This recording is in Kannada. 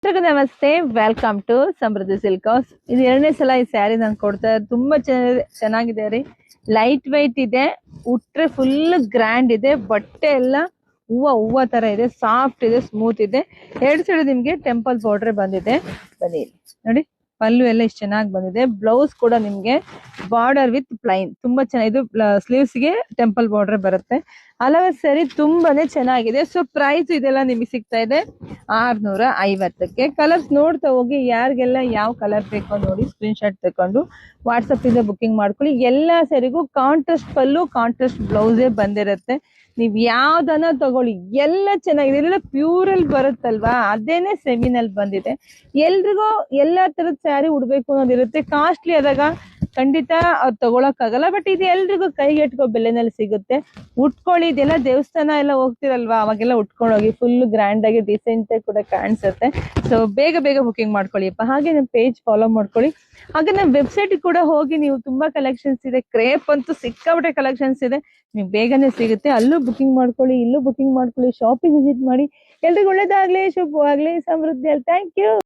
ಎಲ್ರಿಗೂ ನಮಸ್ತೆ, welcome to Samruddhi silk house. ಇದು 2ನೇ ಸಲ ಈ ಸ್ಯಾರಿ ನಾನು ಕೊಡ್ತಾ ಇರೋದು. ತುಂಬಾ ಚೆನ್ನಾಗಿದೆ ರೀ. ಲೈಟ್ ವೈಟ್ ಇದೆ, ಉಟ್ರೆ ಫುಲ್ ಗ್ರ್ಯಾಂಡ್ ಇದೆ. ಬಟ್ಟೆ ಎಲ್ಲ ಹೂವ ತರ ಇದೆ, ಸಾಫ್ಟ್ ಇದೆ, ಸ್ಮೂತ್ ಇದೆ. 2 ಸೈಡ್ ನಿಮ್ಗೆ ಟೆಂಪಲ್ ಬಾರ್ಡರ್ ಬಂದಿದೆ. ಬನ್ನಿ ನೋಡಿ, ಪಲ್ಲು ಎಲ್ಲ ಇಷ್ಟು ಚೆನ್ನಾಗಿ ಬಂದಿದೆ. ಬ್ಲೌಸ್ ಕೂಡ ನಿಮ್ಗೆ ಬಾರ್ಡರ್ ವಿತ್ ಪ್ಲೈನ್ ತುಂಬಾ ಚೆನ್ನಾಗಿ. ಇದು ಸ್ಲೀವ್ಸ್ ಗೆ ಟೆಂಪಲ್ ಬಾರ್ಡರ್ ಬರುತ್ತೆ. ಹಲವು ಸರಿ ತುಂಬಾನೇ ಚೆನ್ನಾಗಿದೆ. ಸೊ ಪ್ರೈಸ್ ಇದೆಲ್ಲ ನಿಮಗೆ ಸಿಗ್ತಾ ಇದೆ 650ಕ್ಕೆ. ಕಲರ್ಸ್ ನೋಡ್ತಾ ಹೋಗಿ, ಯಾರಿಗೆಲ್ಲ ಯಾವ ಕಲರ್ ಬೇಕೋ ನೋಡಿ ಸ್ಕ್ರೀನ್ ಶಾಟ್ ತಕೊಂಡು ವಾಟ್ಸಪ್ ಇಂದ ಬುಕಿಂಗ್ ಮಾಡ್ಕೊಳ್ಳಿ. ಎಲ್ಲಾ ಸರಿಗೂ ಕಾಂಟ್ರಾಸ್ಟ್ ಪಲ್ಲು, ಕಾಂಟ್ರಾಸ್ಟ್ ಬ್ಲೌಸೇ ಬಂದಿರುತ್ತೆ. ನೀವ್ ಯಾವ್ದನ್ನ ತಗೊಳ್ಳಿ, ಎಲ್ಲ ಚೆನ್ನಾಗಿದೆ. ಇದೆಲ್ಲ ಪ್ಯೂರಲ್ಲಿ ಬರುತ್ತಲ್ವಾ, ಅದೇನೆ ಸೆಮಿನಲ್ಲಿ ಬಂದಿದೆ. ಎಲ್ರಿಗೂ ಎಲ್ಲಾ ತರದ ಸ್ಯಾರಿ ಉಡ್ಬೇಕು ಅನ್ನೋದಿರುತ್ತೆ. ಕಾಸ್ಟ್ಲಿ ಆದಾಗ ಖಂಡಿತ ಅವ್ರು ತಗೊಳಕ್ ಆಗಲ್ಲ. ಬಟ್ ಇದು ಎಲ್ರಿಗೂ ಕೈಗೆ ಎಟ್ಕೋ ಬೆಲೆನಲ್ಲಿ ಸಿಗುತ್ತೆ. ಉಟ್ಕೊಳ್ಳಿ. ಇದೆಲ್ಲ ದೇವಸ್ಥಾನ ಎಲ್ಲ ಹೋಗ್ತಿರಲ್ವಾ, ಅವಾಗೆಲ್ಲ ಉಟ್ಕೊಂಡು ಹೋಗಿ ಫುಲ್ ಗ್ರ್ಯಾಂಡ್ ಆಗಿ ಡಿಸೆಂಟ್ ಕೂಡ ಕಾಣಿಸುತ್ತೆ. ಸೊ ಬೇಗ ಬುಕಿಂಗ್ ಮಾಡ್ಕೊಳ್ಳಿಪ್ಪ. ಹಾಗೆ ನಮ್ಮ ಪೇಜ್ ಫಾಲೋ ಮಾಡ್ಕೊಳ್ಳಿ. ಹಾಗೆ ನಮ್ಮ ವೆಬ್ಸೈಟ್ ಕೂಡ ಹೋಗಿ, ನೀವು ತುಂಬಾ ಕಲೆಕ್ಷನ್ಸ್ ಇದೆ. ಕ್ರೇಪ್ ಅಂತೂ ಸಿಕ್ಕಾಬಿಟ್ಟೆ ಕಲೆಕ್ಷನ್ಸ್ ಇದೆ, ನೀವು ಬೇಗನೆ ಸಿಗುತ್ತೆ. ಅಲ್ಲೂ ಬುಕಿಂಗ್ ಮಾಡ್ಕೊಳ್ಳಿ, ಇಲ್ಲೂ ಬುಕಿಂಗ್ ಮಾಡ್ಕೊಳ್ಳಿ, ಶಾಪಿಂಗ್ ವಿಸಿಟ್ ಮಾಡಿ. ಎಲ್ರಿಗೂ ಒಳ್ಳೇದಾಗ್ಲಿ, ಶುಭವಾಗ್ಲಿ, ಸಮೃದ್ಧಿ ಅಲ್ಲಿ. Thank you.